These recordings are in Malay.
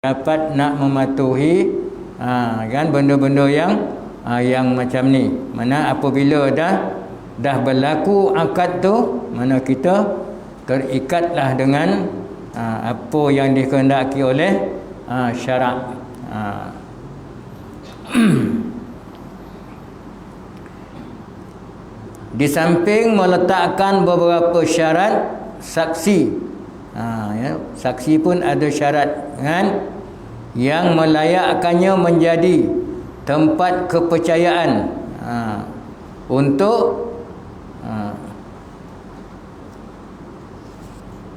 dapat nak mematuhi kan benda-benda yang macam ni. Mana apabila dah berlaku akad tu, mana kita terikatlah dengan apa yang dikehendaki oleh syarak. Di samping meletakkan beberapa syarat saksi, saksi pun ada syarat kan, yang melayakkannya menjadi tempat kepercayaan untuk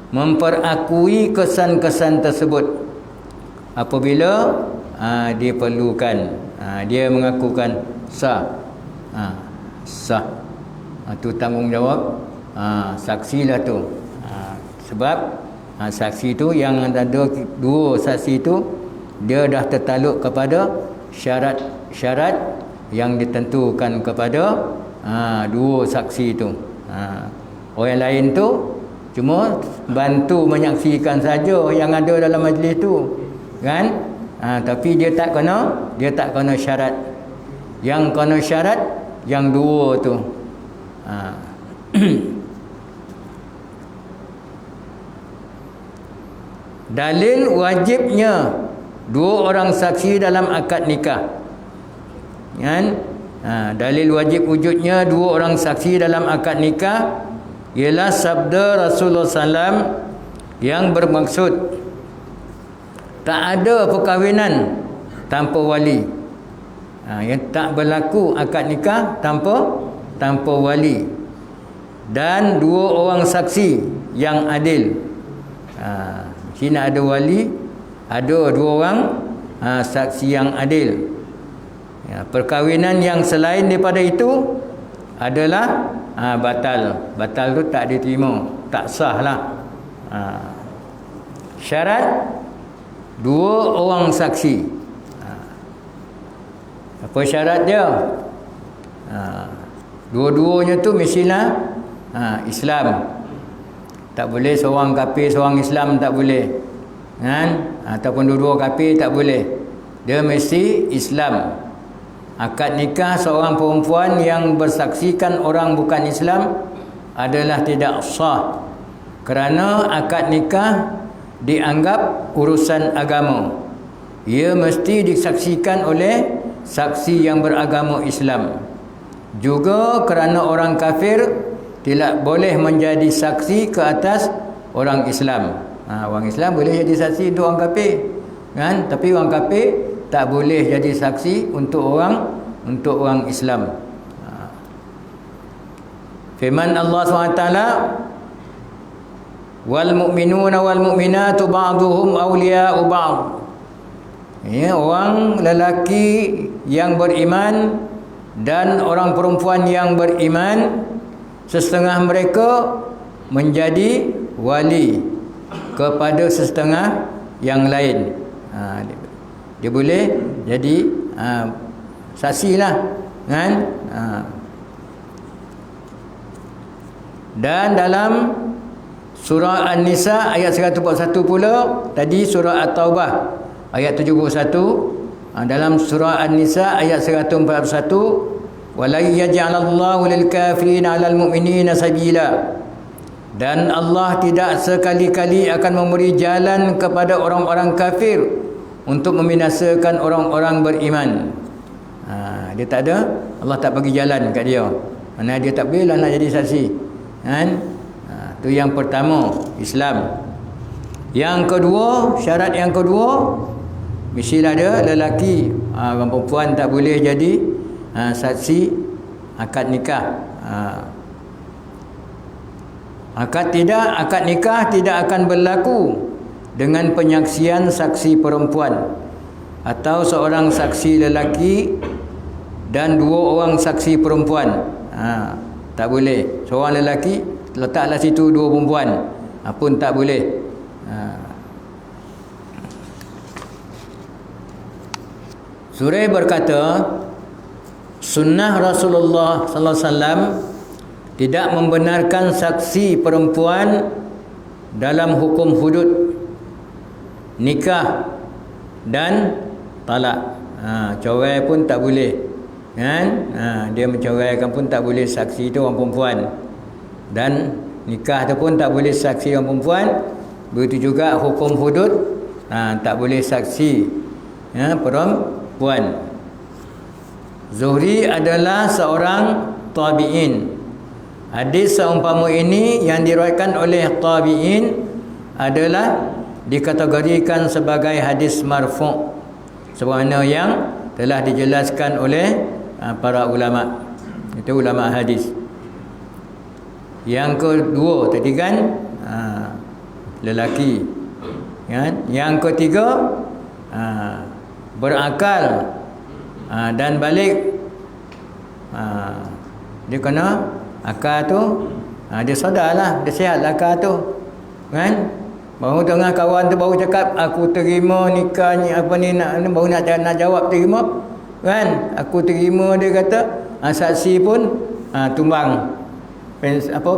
memperakui kesan-kesan tersebut apabila diperlukan. Dia mengakukan sah, sah, itu tanggungjawab saksilah tu. Sebab saksi tu yang ada dua saksi tu, dia dah tertaluk kepada syarat-syarat yang ditentukan kepada dua saksi tu. Orang lain tu cuma bantu menyaksikan saja yang ada dalam majlis tu kan. Tapi dia tak kena syarat. Yang kena syarat yang dua tu. Dalil wajibnya dua orang saksi dalam akad nikah kan. Dalil wajib wujudnya dua orang saksi dalam akad nikah ialah sabda Rasulullah SAW yang bermaksud tak ada perkahwinan tanpa wali. Yang tak berlaku akad nikah tanpa wali dan dua orang saksi yang adil. Sini ada wali, ada dua orang saksi yang adil. Perkahwinan yang selain daripada itu adalah batal tu tak diterima, tak sah lah. Syarat dua orang saksi. Apa syarat dia? Dua-duanya tu mestilah Islam. Tak boleh seorang kafir, seorang Islam, tak boleh kan? Ataupun dua-dua kafir, tak boleh. Dia mesti Islam. Akad nikah seorang perempuan yang bersaksikan orang bukan Islam adalah tidak sah, kerana akad nikah dianggap urusan agama. Ia mesti disaksikan oleh saksi yang beragama Islam. Juga kerana orang kafir tidak boleh menjadi saksi ke atas orang Islam. Orang Islam boleh jadi saksi untuk orang kafir kan, tapi orang kafir tak boleh jadi saksi untuk orang Islam. Firman Allah SWT, wal mu'minuna wal mu'minatu ba'duhum awliya'u ba'd. Orang lelaki yang beriman dan orang perempuan yang beriman, setengah mereka menjadi wali kepada setengah yang lain. Dia boleh jadi saksi lah kan. Dan dalam surah An-Nisa ayat 141 pula, tadi surah At-Taubah ayat 71, dalam surah An-Nisa ayat 141, wala yaj'alallahu lil kafirina 'alal mu'minina sabila. Dan Allah tidak sekali-kali akan memberi jalan kepada orang-orang kafir untuk membinasakan orang-orang beriman. Dia tak ada, Allah tak bagi jalan kat dia. Mana dia tak boleh lah nak jadi saksi kan. Tu yang pertama, Islam. Yang kedua, syarat yang kedua, mestilah ada lelaki. Orang perempuan tak boleh jadi saksi akad nikah. Akad nikah tidak akan berlaku dengan penyaksian saksi perempuan atau seorang saksi lelaki dan dua orang saksi perempuan. Tak boleh. Seorang lelaki letaklah situ dua perempuan, pun tak boleh. Surah berkata, sunnah Rasulullah sallallahu alaihi wasallam tidak membenarkan saksi perempuan dalam hukum hudud nikah dan talak. Cerai pun tak boleh, kan? Dia menceraikan pun tak boleh, saksi itu orang perempuan. Dan nikah tu pun tak boleh saksi orang perempuan. Begitu juga hukum hudud, tak boleh saksi perempuan. Zuhri adalah seorang tabi'in. Hadis seumpama ini yang diriwayatkan oleh tabi'in adalah dikategorikan sebagai hadis marfu', sebagaimana yang telah dijelaskan oleh para ulama. Itu ulama hadis. Yang kedua tadi kan lelaki, kan? Yang ketiga berakal dan balik. Dia kena akal tu, dia sadarlah, dia sihatlah akal tu, kan? Baru tengah kawan tu baru cakap aku terima nikah ni, apa ni, baru nak jawab terima, kan? Aku terima, dia kata saksi pun tumbang,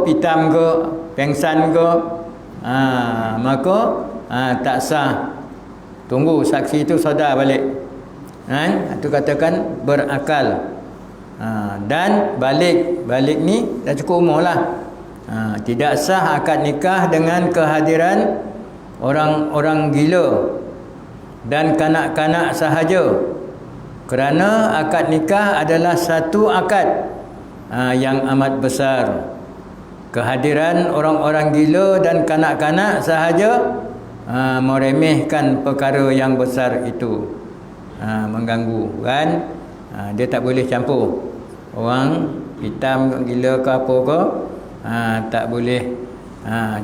pitam ke, pengsan ke, maka tak sah. Tunggu saksi itu sadar balik, kan? Itu katakan berakal. Dan balik ni dah cukup umur lah. Tidak sah akad nikah dengan kehadiran orang-orang gila dan kanak-kanak sahaja, kerana akad nikah adalah satu akad yang amat besar. Kehadiran orang-orang gila dan kanak-kanak sahaja meremehkan perkara yang besar itu, mengganggu, kan? Dia tak boleh campur. Orang hitam gila ke apa ke, tak boleh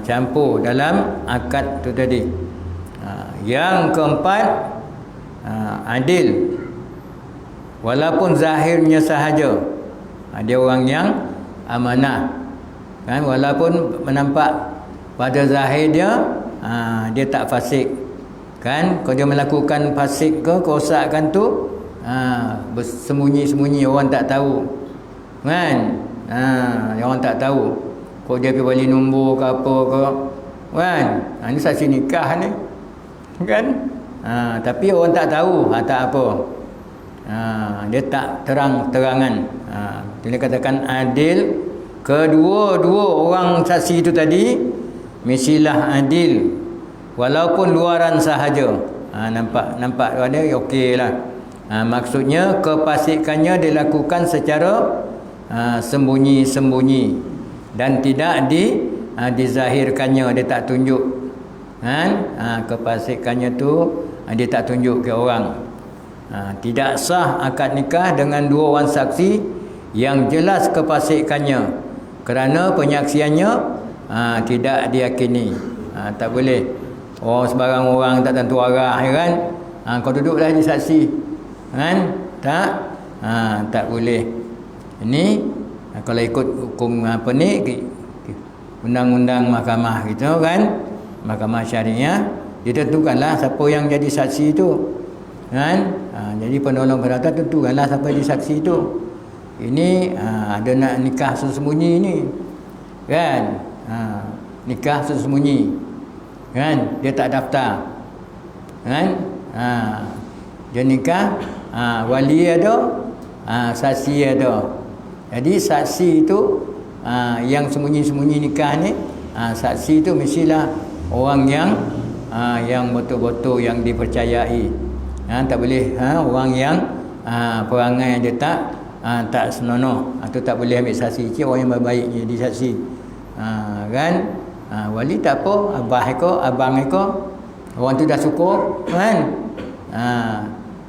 campur dalam akad tu tadi. Yang keempat, adil walaupun zahirnya sahaja. Dia orang yang amanah, kan? Walaupun menampak pada zahir dia tak fasik, kan? Kalau dia melakukan fasik ke kerosakan tu, bersembunyi-sembunyi, orang tak tahu, kan? Orang tak tahu. Kau dia pergi balik nombor ke apa ke, kan? Ini saksi nikah ni, kan? Tapi orang tak tahu, tak apa. Dia tak terang-terangan. Dia katakan adil. Kedua-dua orang saksi itu tadi mestilah adil walaupun luaran sahaja. Nampak dia okey lah. Maksudnya kefasikannya dilakukan secara sembunyi-sembunyi dan tidak dizahirkannya, dia tak tunjuk, kan? Kefasikannya tu dia tak tunjuk ke orang. Tidak sah akad nikah dengan dua orang saksi yang jelas kefasikannya, kerana penyaksiannya tidak diyakini. Tak boleh sebarang orang tak tentu arah, kan? Kau duduklah jadi saksi, kan? Tak boleh. Ini kalau ikut hukum undang-undang mahkamah gitu, kan? Mahkamah syariah, ditentukanlah siapa yang jadi saksi itu, kan? Jadi penolong perdata tentukanlah siapa jadi saksi itu. Ini ada nak nikah sembunyi ni, kan? Nikah sembunyi, kan? Dia tak daftar, kan? Dia nikah, wali ada, saksi ada. Jadi saksi itu yang sembunyi-sembunyi nikah ni, saksi itu mestilah orang yang betul-betul yang dipercayai. Tak boleh orang yang perangai dia tak senonoh, atau tak boleh ambil saksi. Cik orang yang baik jadi saksi, kan? Wali tak apa, abang eko, orang tu dah syukur, kan?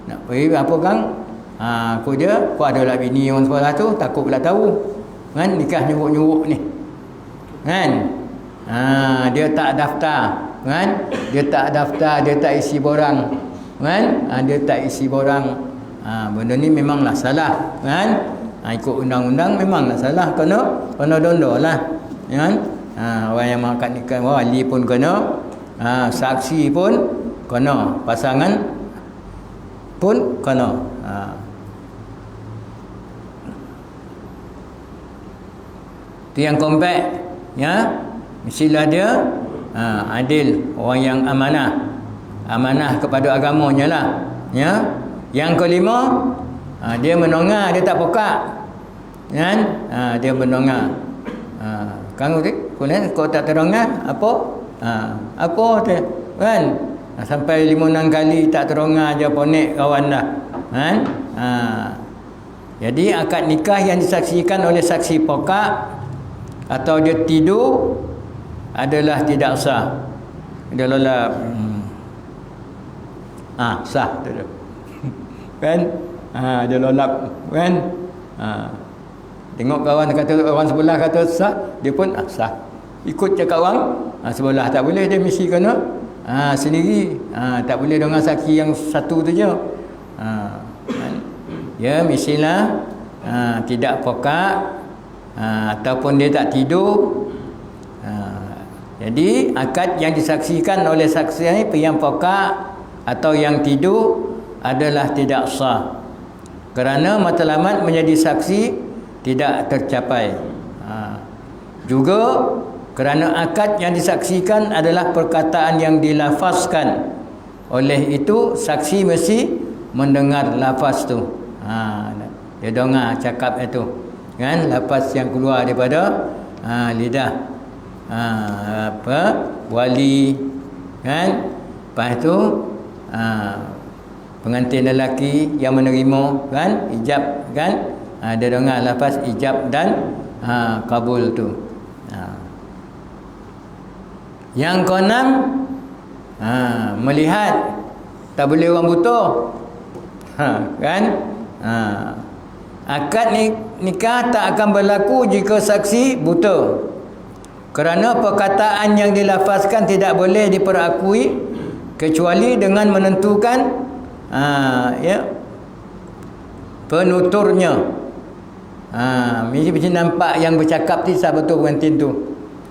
Nak pergi apa kan? Aku ada lah bini orang sekolah tu, takut pula tahu, kan? Nikah nyuruk-nyuruk ni, kan? Dia tak daftar, kan? Dia tak daftar, dia tak isi borang, kan? Dia tak isi borang. Benda ni memanglah salah, kan? Ikut undang-undang memanglah salah, kena dondo lah, kan? Orang yang mengakad nikah, wali pun kena, saksi pun kena, pasangan pun kena. Itu yang kompak, ya. Mestilah dia adil, orang yang amanah, amanah kepada agamanya lah, ya. Yang kelima, dia menongah, dia tak pokak, kan? Dia menongah. Kan kemudian kau tak terongah apa? Apa tu, kan? Sampai 5-6 kali tak terongah je ponek kawan dah, kan? Jadi akad nikah yang disaksikan oleh saksi pokak atau dia tidur adalah tidak sah. Dia lolap. Sah tu dia. Kan? Dia lolap, kan? Tengok kawan kata, orang sebelah kata sah, dia pun sah. Ikut cakap orang sebelah tak boleh, dia mesti kena sendiri. Tak boleh dengan saksi yang satu tu je. Ya, mestilah tidak pokak ataupun dia tak tidur. Jadi akad yang disaksikan oleh saksi yang pokak atau yang tidur adalah tidak sah, kerana matlamat menjadi saksi tidak tercapai. Juga kerana akad yang disaksikan adalah perkataan yang dilafazkan, oleh itu saksi mesti mendengar lafaz tu. Dia dengar cakap itu, kan? Lafaz yang keluar daripada lidah wali, kan? Lepas tu pengantin lelaki yang menerima, kan, ijab, kan, dia dengar lafaz ijab dan kabul tu. Yang keenam, melihat, tak boleh orang buta, kan? Akad nikah tak akan berlaku jika saksi buta, kerana perkataan yang dilafazkan tidak boleh diperakui kecuali dengan menentukan penuturnya. Mesti nampak yang bercakap tu sah betul pengantin tu.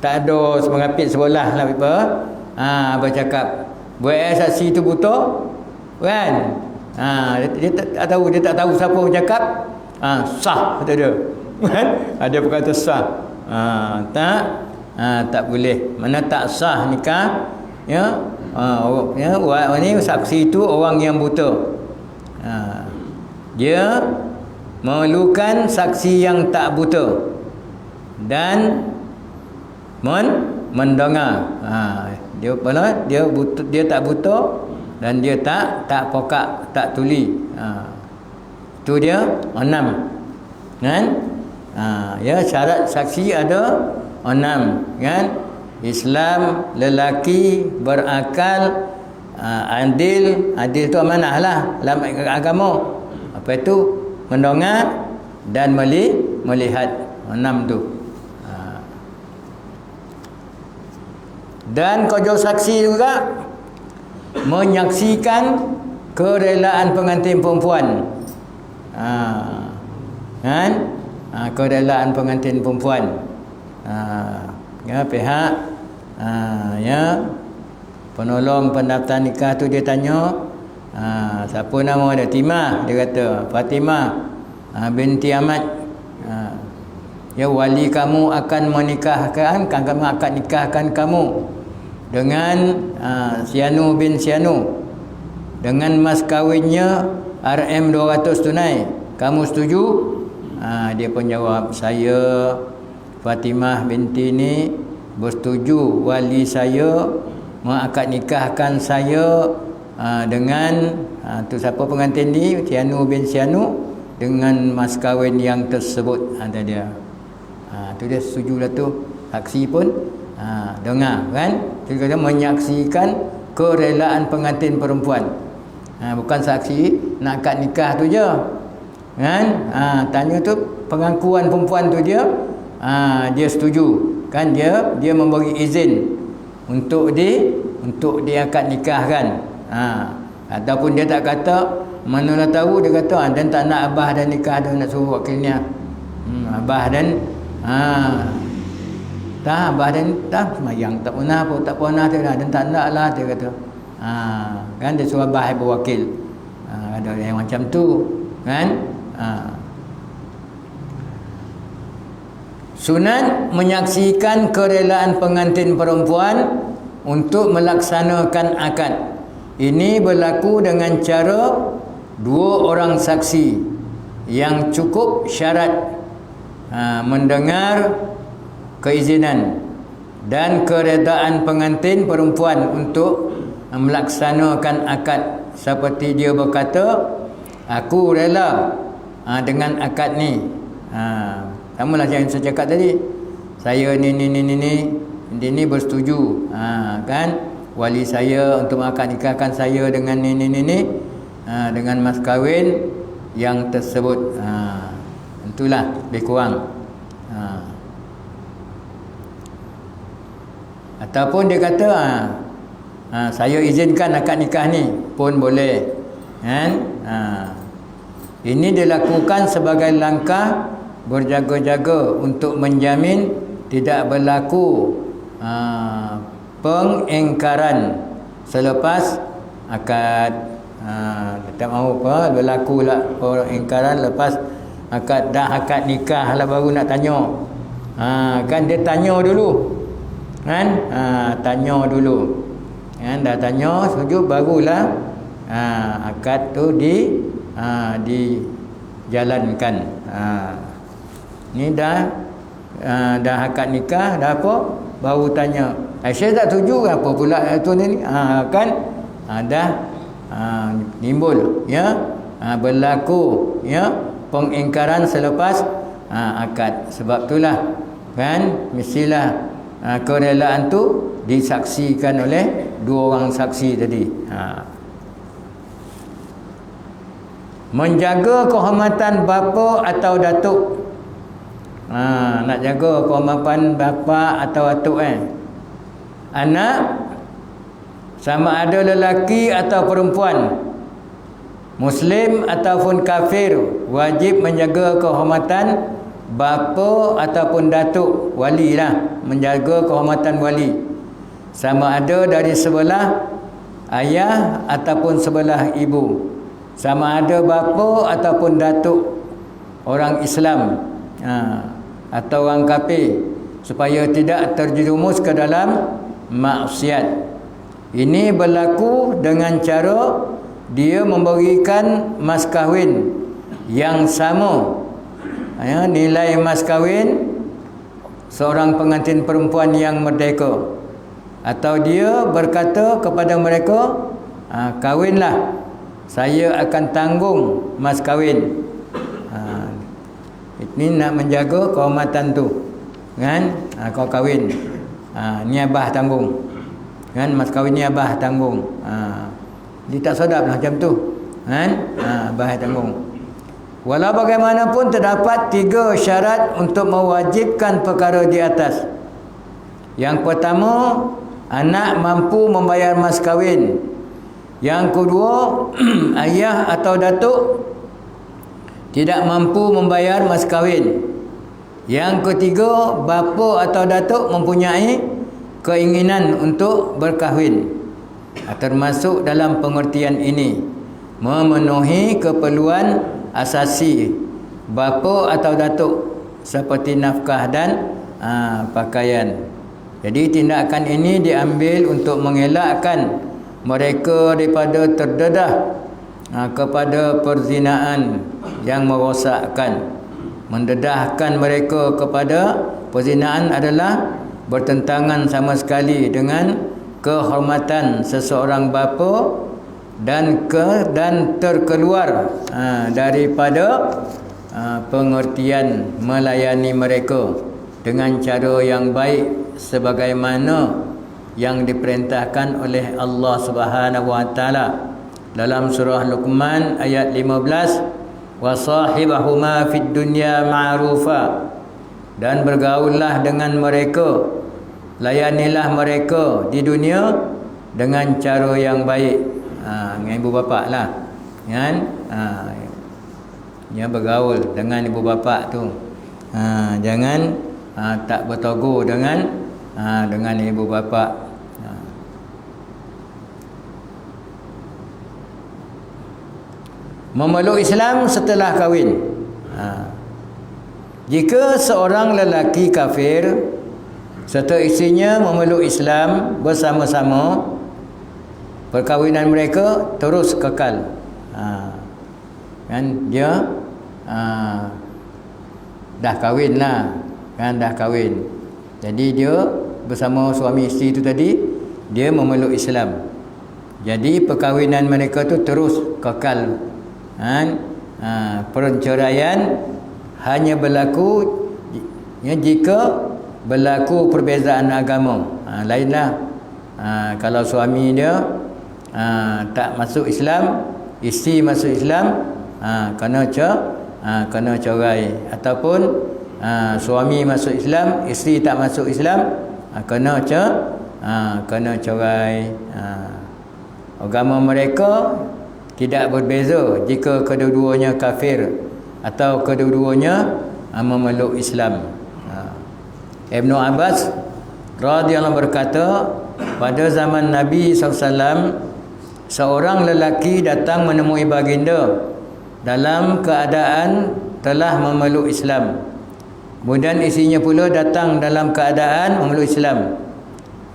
Tak ada semengapit sebelah lah bercakap. Buat saksi tu buta, kan? Dia tak tahu siapa bercakap. Sah kata dia. Kan? Ada berkata sah. Tak boleh. Mana tak sah nikah, ya. Ni saksi itu orang yang buta. Dia memerlukan saksi yang tak buta dan mendengar. Dia tak buta dan dia tak pokak, tak tuli. Itu dia 6, kan? Ya, syarat saksi ada 6, kan? Islam, lelaki, berakal, adil tu amanah lah dalam agama. Apa itu? Mendengar dan melihat. 6 tu. Dan kerja saksi juga menyaksikan kerelaan pengantin perempuan. Kan? Kerelaan pengantin perempuan. Ya, pihak penolong pendaftar nikah tu dia tanya, siapa nama dia? Timah, dia kata. Fatimah binti Ahmad. Ya, wali kamu akan menikahkan, kami akan nikahkan kamu dengan Sianu bin Sianu dengan mas kawinnya RM200 tunai. Kamu setuju? Dia pun jawab, saya Fatimah binti ni bersetuju wali saya mengakad nikahkan saya dengan tu siapa pengantin ni, Sianu bin Sianu, dengan mas kahwin yang tersebut. Ada dia. Tu dia setuju lah tu. Saksi pun dengar, kan? Dia kata menyaksikan kerelaan pengantin perempuan. Bukan saksi nak akad nikah tu je, kan? Tanya tu pengakuan perempuan tu dia setuju, kan? Dia memberi izin untuk dia akad nikahkan. Ataupun dia tak kata, manalah tahu, dia kata dan tak nak abah dan nikah, dia nak suruh wakilnya. Abah dan tak, abah dan tak semayang, tak pernah apa, tak pernah dia dan tak nak lah, dia kata. Kan dia suruh abah berwakil. Ada yang macam tu, kan? Sunat menyaksikan kerelaan pengantin perempuan untuk melaksanakan akad. Ini berlaku dengan cara dua orang saksi yang cukup syarat mendengar keizinan dan keredaan pengantin perempuan untuk melaksanakan akad, seperti dia berkata, aku rela dengan akad ni. Samalah yang saya cakap tadi, saya ni bersetuju, kan, wali saya untuk akad nikahkan saya dengan ni dengan mas kahwin yang tersebut. Itulah lebih kurang. Ataupun dia kata saya izinkan akad nikah ni pun boleh, kan? Ini dilakukan sebagai langkah berjaga-jaga untuk menjamin tidak berlaku pengingkaran selepas akad. Tak mahu apa berlaku lah pengingkaran lepas akad. Dah akad nikah lah baru nak tanya. Kan dia tanya dulu, kan, tanya dulu, kan, dah tanya setuju barulah akad tu dijalankan. Ni dah akad nikah dah apa baru tanya, saya tak setuju apa pula tu ni, kan, dah timbul, ya, berlaku, ya, pengingkaran selepas akad. Sebab itulah, kan, mestilah kerelaan tu disaksikan oleh dua orang saksi tadi. Menjaga kehormatan bapa atau datuk. Nak jaga kehormatan bapa atau datuk, anak, sama ada lelaki atau perempuan, Muslim ataupun kafir, wajib menjaga kehormatan bapa ataupun datuk, wali lah, menjaga kehormatan wali, sama ada dari sebelah ayah ataupun sebelah ibu, sama ada bapa ataupun datuk orang Islam atau orang kafir, supaya tidak terjerumus ke dalam maksiat. Ini berlaku dengan cara dia memberikan mas kahwin yang sama, nilai mas kahwin seorang pengantin perempuan yang merdeka, atau dia berkata kepada mereka, kahwinlah, saya akan tanggung mas kahwin. Ini nak menjaga kehormatan tu, kan, kau kahwin, ni abah tanggung, kan, mas kahwin ni abah tanggung. Dia tak sedap lah macam tu, kan, abah tanggung. Walau bagaimanapun terdapat 3 syarat untuk mewajibkan perkara di atas. Yang pertama, anak mampu membayar mas kahwin. Yang kedua, ayah atau datuk tidak mampu membayar mas kahwin. Yang ketiga, bapa atau datuk mempunyai keinginan untuk berkahwin. Termasuk dalam pengertian ini memenuhi keperluan asasi bapa atau datuk seperti nafkah dan pakaian. Jadi tindakan ini diambil untuk mengelakkan mereka daripada terdedah kepada perzinaan yang merosakkan. Mendedahkan mereka kepada perzinaan adalah bertentangan sama sekali dengan kehormatan seseorang bapa dan terkeluar daripada pengertian melayani mereka dengan cara yang baik sebagaimana yang diperintahkan oleh Allah Subhanahu wa taala dalam surah Luqman ayat 15, wa sahibahuma fid dunya ma'rufa, dan bergaullah dengan mereka, layanilah mereka di dunia dengan cara yang baik. Dengan ibu bapa lah, kan, dia bergaul dengan ibu bapa tu, jangan tak bertegur dengan ibu bapa. Memeluk Islam setelah kahwin. Jika seorang lelaki kafir serta isterinya memeluk Islam bersama-sama, perkahwinan mereka terus kekal. Kan dia dah kahwin lah, kan dah kahwin. Jadi dia bersama suami isteri itu tadi, dia memeluk Islam. Jadi perkahwinan mereka tu terus kekal. Kan perceraian hanya berlaku jika berlaku perbezaan agama. Lainlah. Kalau suami dia tak masuk Islam, isteri masuk Islam, kena cerai. Ataupun suami masuk Islam, isteri tak masuk Islam, kena cerai. Agama mereka tidak berbeza jika kedua-duanya kafir atau kedua-duanya memeluk Islam. Ibnu Abbas radhiyallahu berkata, pada zaman Nabi SAW, seorang lelaki datang menemui baginda dalam keadaan telah memeluk Islam. Kemudian isinya pula datang dalam keadaan memeluk Islam.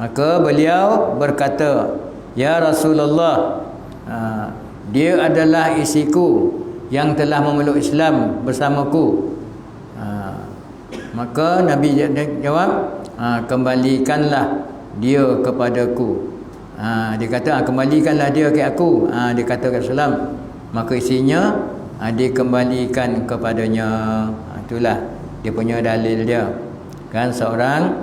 Maka beliau berkata, "Ya Rasulullah, dia adalah isiku yang telah memeluk Islam bersamaku." Maka Nabi jawab, "Kembalikanlah dia kepadaku." Dia kata, "Kembalikanlah dia ke aku." Dia kata ke Rasulullah. Maka isinya dikembalikan kepadanya. Itulah dia punya dalil dia. Kan seorang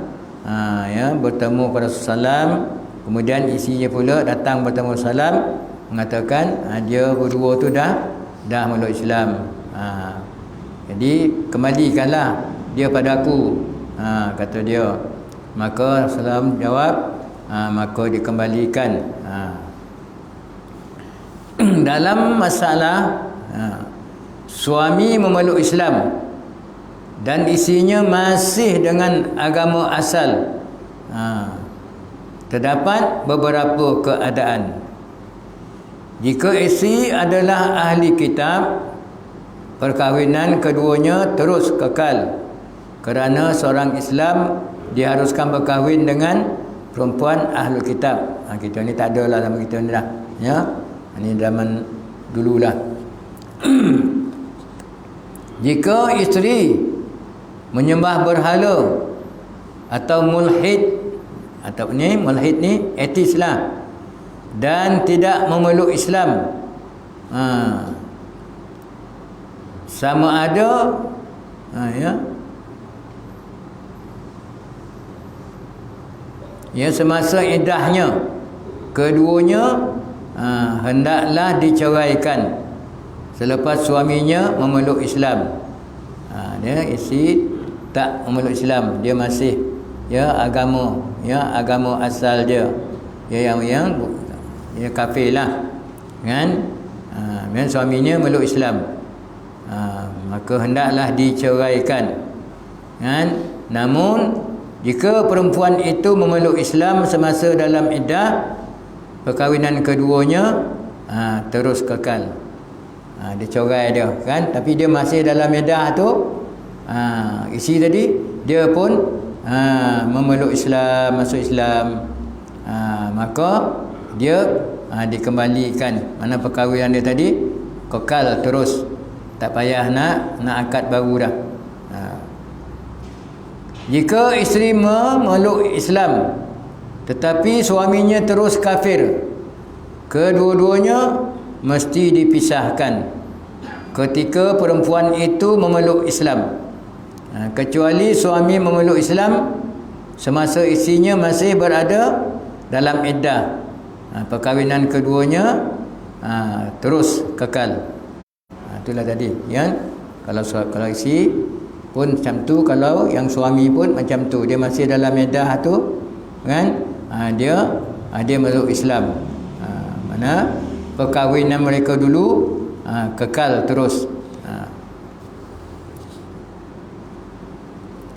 bertemu pada Rasulullah, kemudian isinya pula datang bertemu Rasulullah, mengatakan dia berdua tu dah memeluk Islam. Jadi kembalikanlah dia pada aku, kata dia. Maka Rasulullah jawab, maka dikembalikan. Dalam masalah suami memeluk Islam dan isinya masih dengan agama asal, terdapat beberapa keadaan. Jika isteri adalah ahli kitab, perkahwinan keduanya terus kekal, kerana seorang Islam diharuskan berkahwin dengan perempuan ahli kitab. Kita ni tak ada lah zaman kita ni dah, ya. Ini zaman dululah. Jika isteri menyembah berhala atau mulhid, atau mulhid ni etis lah, dan tidak memeluk Islam, sama ada semasa iddahnya keduanya hendaklah diceraikan selepas suaminya memeluk Islam. Dia isteri tak memeluk Islam, dia masih agama asal dia, yang kafir lah, kan. Dan suaminya memeluk Islam, maka hendaklah diceraikan, kan. Namun jika perempuan itu memeluk Islam semasa dalam iddah, perkahwinan keduanya terus kekal. Dia cerai dia, kan, tapi dia masih dalam iddah tu. Isi tadi dia pun memeluk Islam, masuk Islam, maka dia dikembalikan. Mana perkahwinan dia tadi kekal terus, tak payah nak akad baru dah. Jika isteri memeluk Islam tetapi suaminya terus kafir, kedua-duanya mesti dipisahkan ketika perempuan itu memeluk Islam, kecuali suami memeluk Islam semasa isterinya masih berada dalam iddah. Perkahwinan keduanya terus kekal. Itulah tadi, ya. Kalau isteri pun macam tu, kalau yang suami pun macam tu, dia masih dalam iddah tu, kan, dia memeluk Islam, mana perkahwinan mereka dulu kekal terus.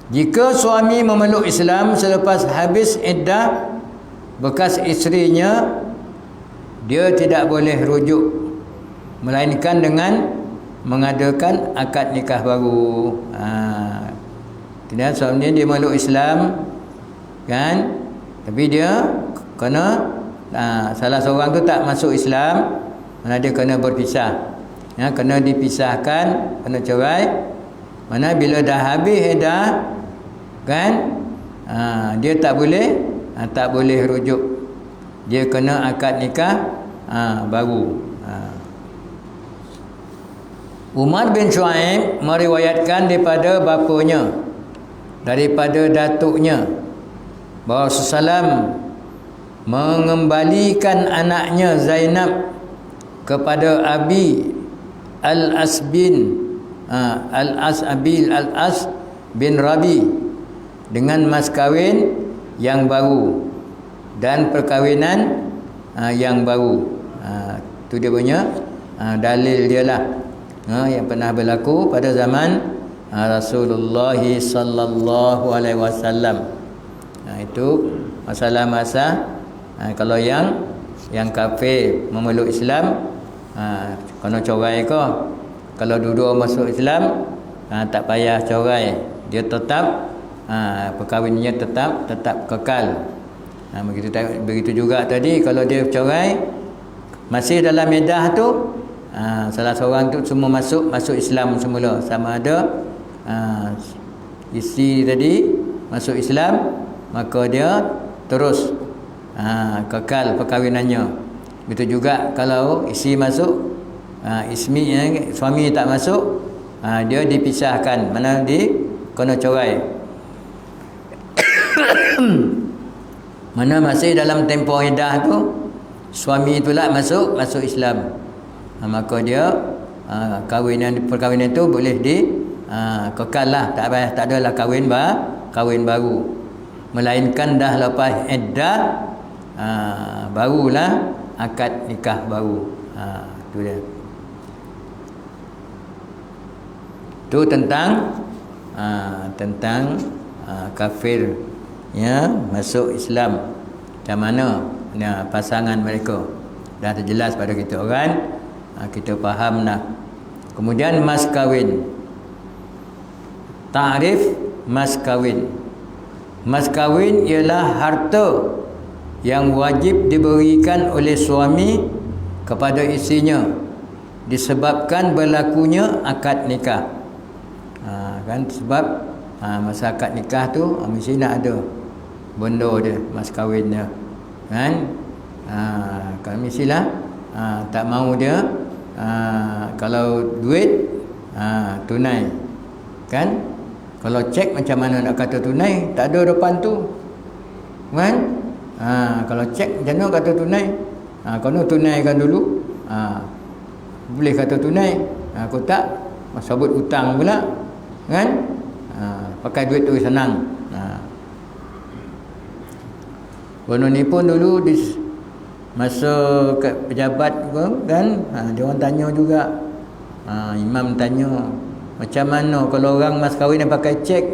Jika suami memeluk Islam selepas habis iddah bekas isterinya, dia tidak boleh rujuk, melainkan dengan mengadakan akad nikah baru. Tidak, suaminya dia memeluk Islam, kan, tapi dia kena salah seorang tu tak masuk Islam, mana dia kena berpisah. Kena dipisahkan, kena cerai. Mana bila dah habis iddah kan, dia tak boleh rujuk. Dia kena akad nikah baru. Umar bin Shu'aib meriwayatkan daripada bapanya, daripada datuknya, bahawa Rasulullah mengembalikan anaknya Zainab kepada Abi Al-As bin Rabi dengan mas kahwin yang baru dan perkahwinan yang baru. Itu dia punya dalil dia lah, yang pernah berlaku pada zaman Rasulullah sallallahu alaihi wasallam. Itu masa kalau yang kafir memeluk Islam, kena cerai ke. Kalau dua-dua masuk Islam, tak payah cerai, dia tetap perkahwinannya tetap kekal. Begitu juga tadi, kalau dia cerai masih dalam iddah tu, salah seorang tu semua masuk Islam semula, sama ada isteri tadi masuk Islam, maka dia terus kekal perkahwinannya. Begitu juga kalau isteri masuk, suami tak masuk, dia dipisahkan, mana kena cerai. Mana masih dalam tempoh iddah tu, suami itulah masuk Islam, maka dia perkahwinan tu boleh kekal lah, tak adalah kahwin baru, melainkan dah lepas iddah barulah akad nikah baru. Tu dia. Tu tentang kafir masuk Islam, macam mana pasangan mereka dah terjelas pada kita orang, kita faham dah. Kemudian mas kahwin, ta'rif mas kahwin. Mas kahwin ialah harta yang wajib diberikan oleh suami kepada isterinya disebabkan berlakunya akad nikah. Kan sebab masa akad nikah tu mesti nak ada benda dia, mas kahwin dia kan. Kalau mestilah tak mau dia kalau duit tunai kan. Kalau cek macam mana nak kata tunai, tak ada depan tu kan. Kalau cek macam mana kata tunai, kena tunaikan dulu, boleh kata tunai. Aku tak sebut hutang pula kan. Pakai duit tu senang. Benda ni pun dulu di masa kat pejabat kan, dia orang tanya juga, imam tanya macam mana kalau orang mas kahwin yang pakai cek.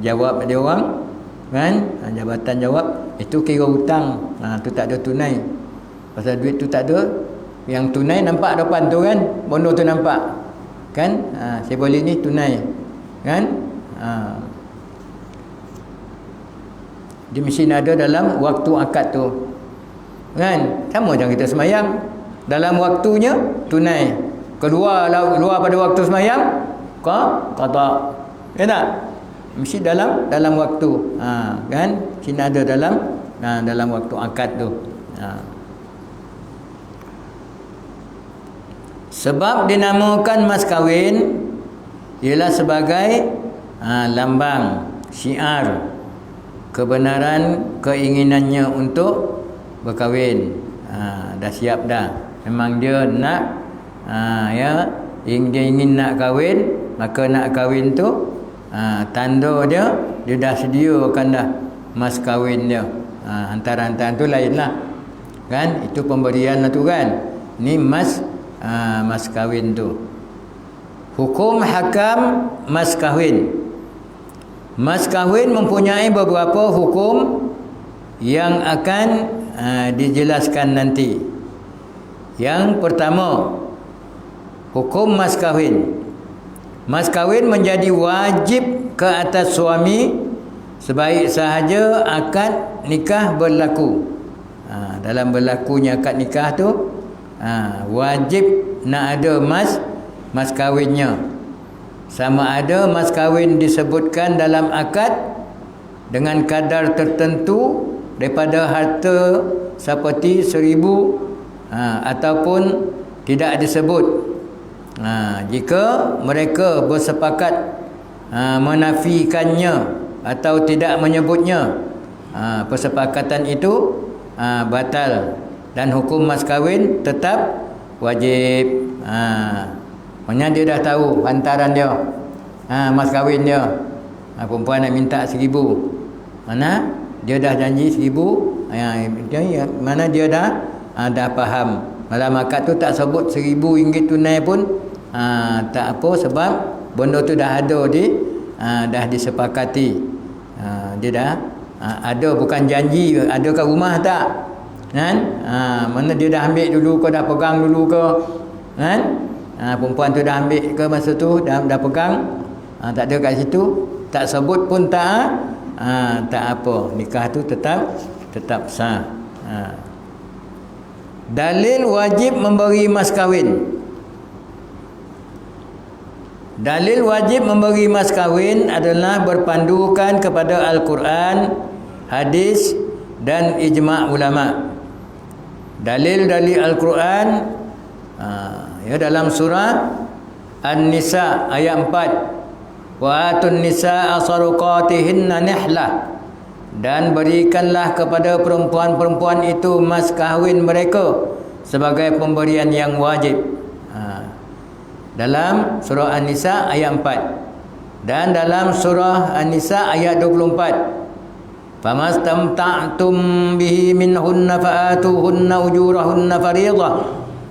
Jawab dia orang kan, jabatan jawab itu kira hutang, tu tak ada tunai. Pasal duit tu tak ada, yang tunai nampak depan tu kan, benda tu nampak kan. Saya boleh ni tunai kan. Dia mesti ada dalam waktu akad tu kan. Sama macam kita semayang, dalam waktunya tunai, keluar pada waktu semayang qada, ya tak? Mesti dalam waktu kan. Mesti ada dalam waktu akad tu. Sebab dinamakan mas kahwin ialah sebagai lambang, syiar kebenaran keinginannya untuk berkahwin. Dah siap dah, memang dia nak dia ingin nak kahwin, maka nak kahwin tu tanda dia dah sediakan dah mas kahwin dia. Antara tu lain lah kan, itu pemberian lah tu kan. Ni mas kahwin tu. Hukum hakam mas kahwin. Mas kahwin mempunyai beberapa hukum yang akan dijelaskan nanti. Yang pertama, hukum mas kahwin. Mas kahwin menjadi wajib ke atas suami sebaik sahaja akad nikah berlaku. dalam berlakunya akad nikah tu wajib nak ada mas kahwinnya. Sama ada mas kahwin disebutkan dalam akad dengan kadar tertentu daripada harta seperti 1,000 ataupun tidak disebut. Jika mereka bersepakat menafikannya atau tidak menyebutnya, persepakatan itu batal dan hukum mas kahwin tetap wajib. Maksudnya dia dah tahu hantaran dia, mas kahwin dia, perempuan nak minta 1,000, mana dia dah janji 1,000, mana dia dah faham. Dalam akad tu tak sebut RM1,000 tunai pun tak apa, sebab benda tu dah ada dah disepakati. Dia dah ada, bukan janji ada kat rumah tak kan. Mana dia dah ambil dulu ke, dah pegang dulu ke kan. Perempuan tu dah ambil ke masa tu, dah pegang, tak ada kat situ, tak sebut pun tak apa, nikah tu tetap sah. Dalil wajib memberi mas kahwin. Dalil wajib memberi mas kahwin adalah berpandukan kepada Al-Quran, hadis dan ijma' ulama. Dalil-dalil Al-Quran dalam surah An-Nisa ayat 4, wa atun nisaa sadaqatihinna nihlah, dan berikanlah kepada perempuan-perempuan itu mas kahwin mereka sebagai pemberian yang wajib. Dalam surah An-Nisa ayat 4 dan dalam surah An-Nisa ayat 24, famastamta'tum bihi minhunna fa'atuhunna ujurahunna fariidah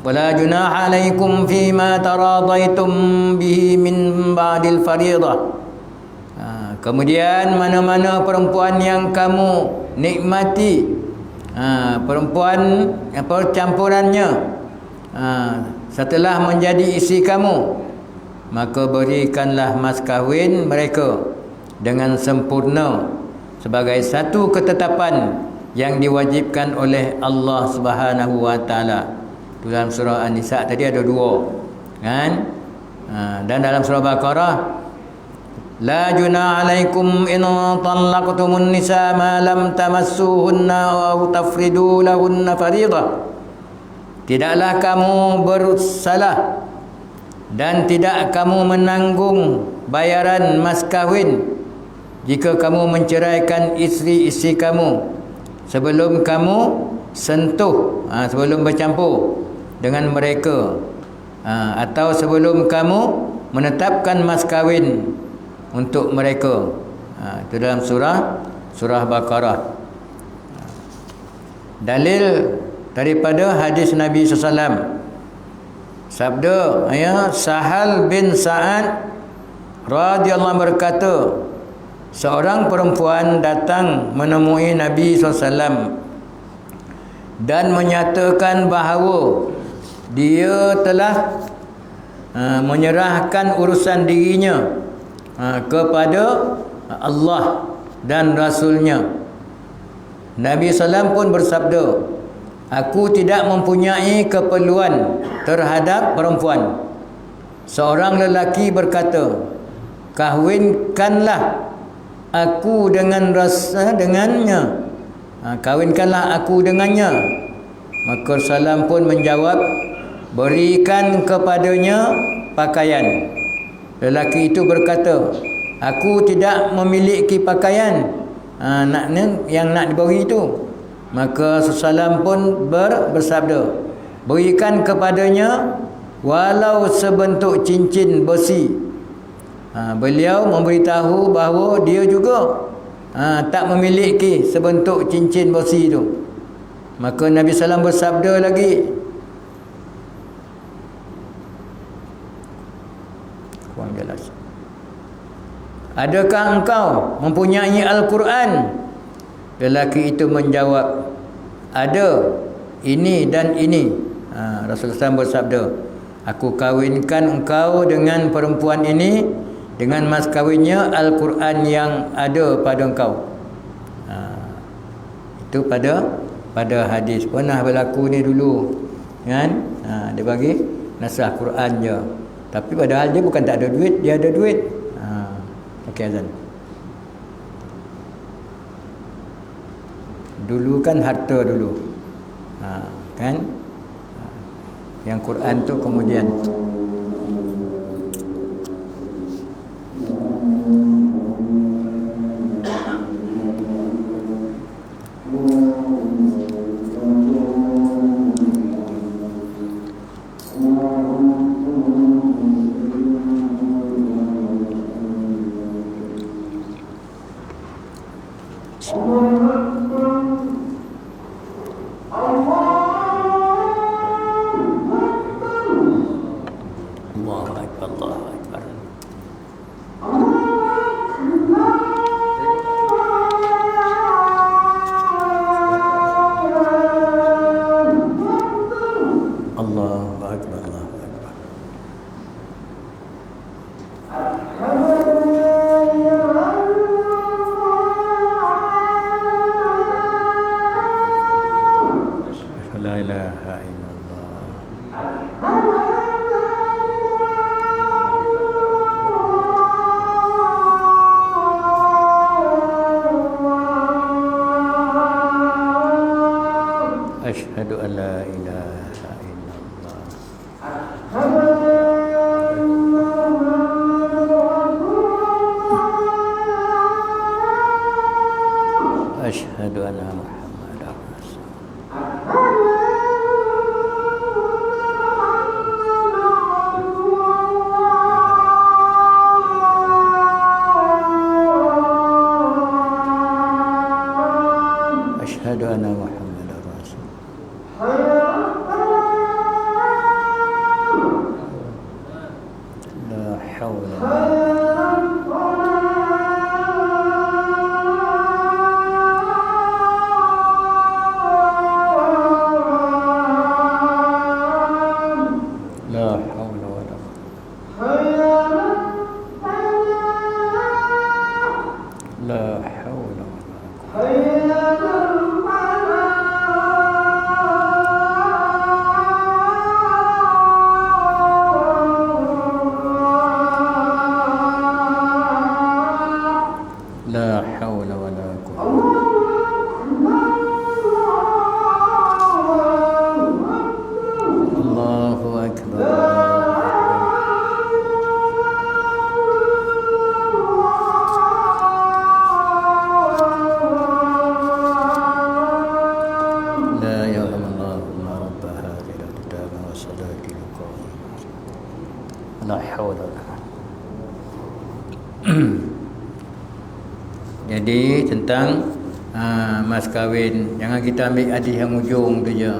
wala junaha alaikum fima taradaitum bihi min ba'dil fariidah. Kemudian mana-mana perempuan yang kamu nikmati perempuan percampurannya setelah menjadi isteri kamu, maka berikanlah mas kahwin mereka dengan sempurna sebagai satu ketetapan yang diwajibkan oleh Allah Subhanahu wa taala. Dalam surah An-Nisa tadi ada 2 kan. Dan dalam surah Baqarah, la junah alaikum in talaqtumun nisa ma lam tamassuhunna aw tafridu lahunna fariidah. Tidaklah kamu bersalah dan tidak kamu menanggung bayaran mas kahwin jika kamu menceraikan isteri-isteri kamu sebelum kamu sentuh, sebelum bercampur dengan mereka, atau sebelum kamu menetapkan mas kahwin untuk mereka. Itu dalam surah Baqarah. Dalil daripada hadis Nabi SAW, sabda Sahal bin Sa'ad radhiyallahu berkata, seorang perempuan datang menemui Nabi SAW dan menyatakan bahawa dia telah menyerahkan urusan dirinya kepada Allah dan Rasulnya. Nabi SAW pun bersabda, aku tidak mempunyai keperluan terhadap perempuan. Seorang lelaki berkata, kahwinkanlah aku dengannya. Kahwinkanlah aku dengannya. Maka Rasulullah pun menjawab, berikan kepadanya pakaian. Lelaki itu berkata, aku tidak memiliki pakaian yang nak diberi itu. Maka Rasulullah pun bersabda, berikan kepadanya walau sebentuk cincin besi. Beliau memberitahu bahawa dia juga tak memiliki sebentuk cincin besi itu. Maka Nabi SAW bersabda lagi, kurang jelas, adakah engkau mempunyai Al-Quran? Lelaki itu menjawab, ada ini dan ini. Rasulullah SAW bersabda, aku kahwinkan engkau dengan perempuan ini dengan mas kahwinnya Al-Quran yang ada pada engkau. Itu pada pada hadis. Pernah berlaku ni dulu, kan? Dia bagi nasah Quran je. Tapi padahal dia bukan tak ada duit, dia ada duit. Okey azan. Dulu kan harta dulu. Kan? Yang Quran tu kemudian. Asyhadu an la ilaha illallah. Asyhadu anna Muhammadar Rasulullah. Asyhadu anna Muhammadar Rasulullah. La haula. La haula wala la haula la haula wala quwwata. Allahu akbar. La haula. Jadi tentang mas kahwin, jangan kita ambil hadis yang ujung tu je.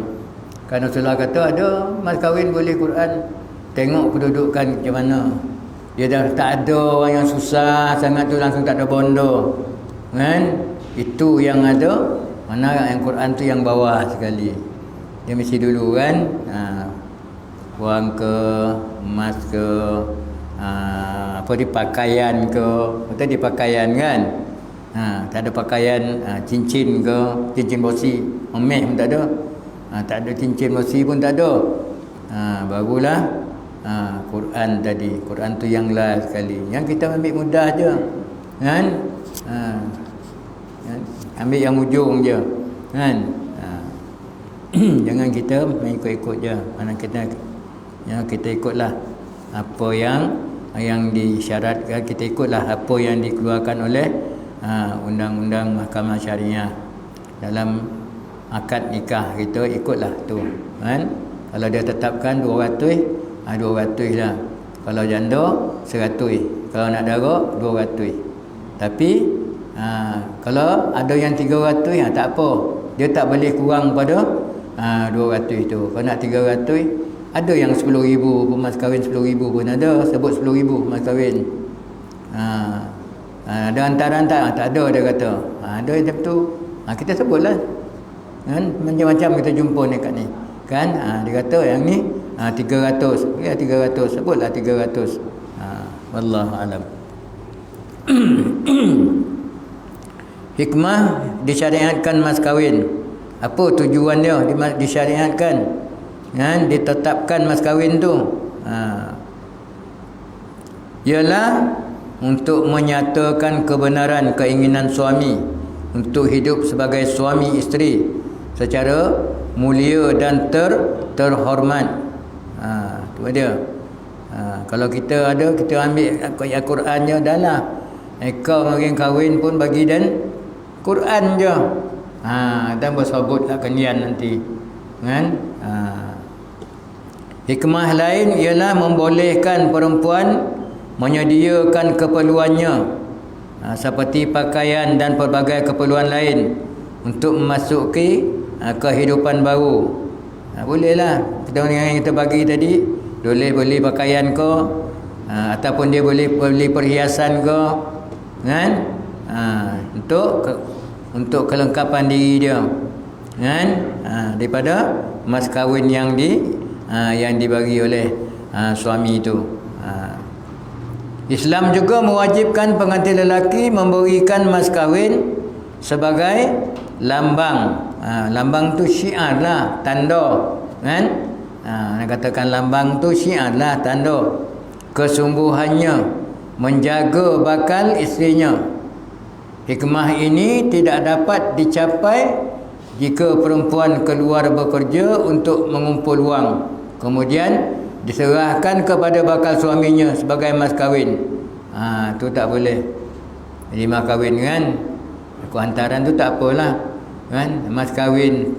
Kan Rasulullah kata ada mas kahwin boleh Quran. Tengok kedudukan macam mana. Dia dah tak ada orang yang susah sangat tu langsung tak ada bondo. Kan? Itu yang ada. Mana yang Quran tu yang bawah sekali. Dia mesti dulu kan wang ke, emas ke, apa di pakaian ke, betul di pakaian kan, tak ada pakaian, cincin ke, cincin bosi, emas pun tak ada, tak ada cincin bosi pun tak ada, barulah Quran tadi, Quran tu yang last sekali, yang kita ambil mudah je, kan, ambil yang ujung je, kan, jangan kita main ikut-ikut je, mana kita ikutlah apa yang disyaratkan, kita ikutlah apa yang dikeluarkan oleh undang-undang Mahkamah Syariah dalam akad nikah, kita ikutlah tu kan. Kalau dia tetapkan 200, 200 lah. Kalau janda 100, kalau nak dara 200. Tapi kalau ada yang 300 tak apa, dia tak boleh kurang pada 200 tu. Kalau nak 300, ada yang 10,000 mas kahwin, 10,000 pun ada, sebut 10,000 mas kahwin. Ada antara tak ada, dia kata. Ada macam tu. Kita sebutlah. Kan macam-macam kita jumpa ni kat ni. Kan dia kata yang ni 300. Ya 300, sebutlah 300. Wallahu alam. Hikmah disyariatkan mas kahwin Apa tujuan dia disyariatkan, kan, ditetapkan mas kahwin tu? Ialah untuk menyatakan kebenaran keinginan suami untuk hidup sebagai suami isteri secara mulia dan terhormat. Tu dia. Kalau kita ada, kita ambil ayat Quran je dah lah. Kau makin kahwin pun bagi dan Quran je. Dan bersabutlah kalian nanti, kan? Hikmah lain ialah membolehkan perempuan menyediakan keperluannya, seperti pakaian dan pelbagai keperluan lain untuk memasuki kehidupan baru. Bolehlah yang kita bagi tadi, boleh beli pakaian ke, ataupun dia boleh beli perhiasan ke, kan? Untuk kelengkapan diri dia, kan? Daripada mas kahwin yang dibagi oleh suami itu. Islam juga mewajibkan pengantin lelaki memberikan mas kahwin sebagai lambang. Lambang tu syiar lah, tanda, kan? Katakan lambang tu syiar lah, tanda kesungguhannya menjaga bakal isterinya. Hikmah ini tidak dapat dicapai jika perempuan keluar bekerja untuk mengumpul wang, kemudian diserahkan kepada bakal suaminya sebagai mas kahwin. Tu tak boleh. Jadi mas kahwin, kan, aku hantaran tu tak apalah, kan? Mas kahwin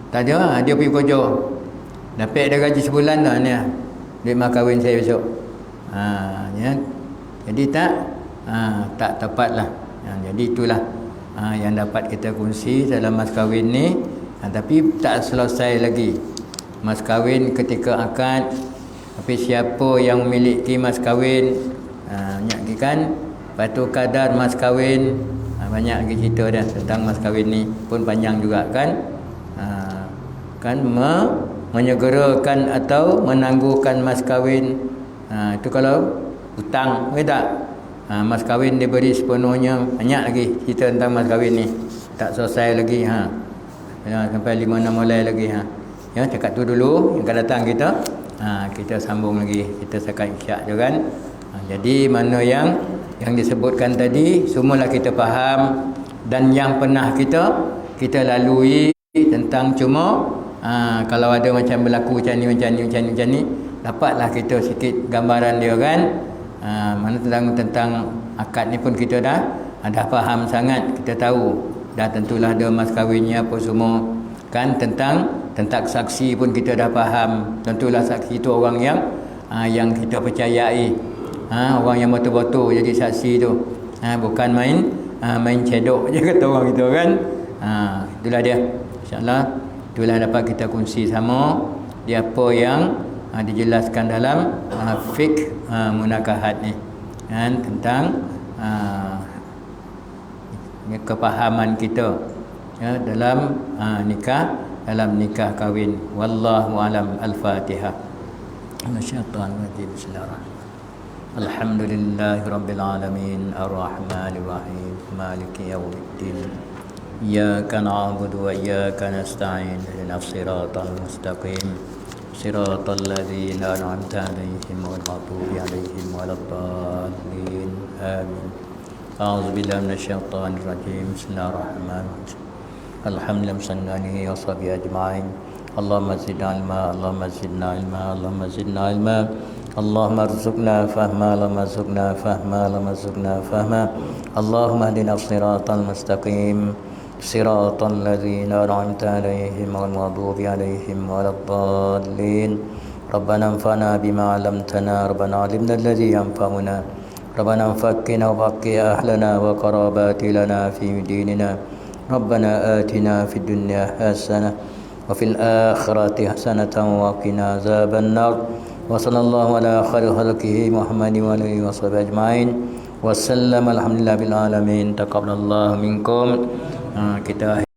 tak ada, dia pergi kerja, dapat dia gaji sebulan dah ni, duit mas kahwin saya besok. Ya. Jadi tak tepat lah. Jadi itulah yang dapat kita kongsi dalam mas kahwin ni. Tapi tak selesai lagi mas kahwin ketika akad. Tapi siapa yang memiliki mas kahwin, banyak lagi, kan? Lepas tu kadar mas kahwin, banyak lagi cerita dah tentang mas kahwin ni, pun panjang juga, kan? Kan menyegerakan atau menangguhkan mas kahwin, itu kalau hutang, tak? Mas kahwin diberi sepenuhnya, banyak lagi cerita tentang mas kahwin ni, tak selesai lagi. Sampai 5-6 mulai lagi. Ya, cakap tu dulu. Yang akan datang kita sambung lagi, kita sekat isyak je, kan? Jadi mana yang disebutkan tadi semualah kita faham, dan yang pernah kita lalui tentang, cuma kalau ada macam berlaku macam ni, dapatlah kita sikit gambaran dia, kan? Mana tentang akad ni pun kita dah faham sangat, kita tahu dah, tentulah ada mas kahwinnya apa semua, kan? Tentang saksi pun kita dah faham, tentulah saksi itu orang yang kita percayai, orang yang betul-betul jadi saksi tu, bukan main cedok je kata orang itu, kan? Itulah dia, insyaAllah itulah dapat kita kongsi sama di apa yang dijelaskan dalam fiqh munakahat ni, kan? Tentang kepahaman kita, ya, dalam nikah kahwin. Wallahu alam. Al-Fatihah. Nasyaitanir Bismillahirrahmanirrahim. Alhamdulillahirabbil alamin, arrahmanir rahim, maliki yaumiddin. Iyyaka na'budu wa iyyaka nasta'in. Ihdinas siratal mustaqim. Siratal ladzina an'amta 'alaihim ghairil maghdubi 'alaihim waladdallin. Amin. A'udzu billahi minasyaitonir rajim. Bismillahirrahmanirrahim. Alhamdulillah sallallahu wa sahbihi ajma'in. Allahumma zidna ilma, Allahumma zidna ilma, Allahumma zidna ilma, Allahumma arzuqna fahma, Allahumma arzuqna fahma, Allahumma arzuqna fahma. Allahumma hdina siratal mustaqim, siratal ladzina an'amta 'alaihim ghairil maghdubi 'alaihim waladdallin. Rabbana anfa'na bima 'allamtana, Rabbana 'allimna alladhi yanfa'una, Rabbana faqqina wa faqih ahlana wa qarabati lana fi dinina. Rabbana atina fid dunya hasanah wa fil akhirati hasanatan wa qina azabannar. Wa sallallahu ala khairil khalqihi Muhammadin wa alihi wa sahbihi ajma'in. Wa sallam alhamdulillahi bil alamin. Taqabbalallahu minkum. Kita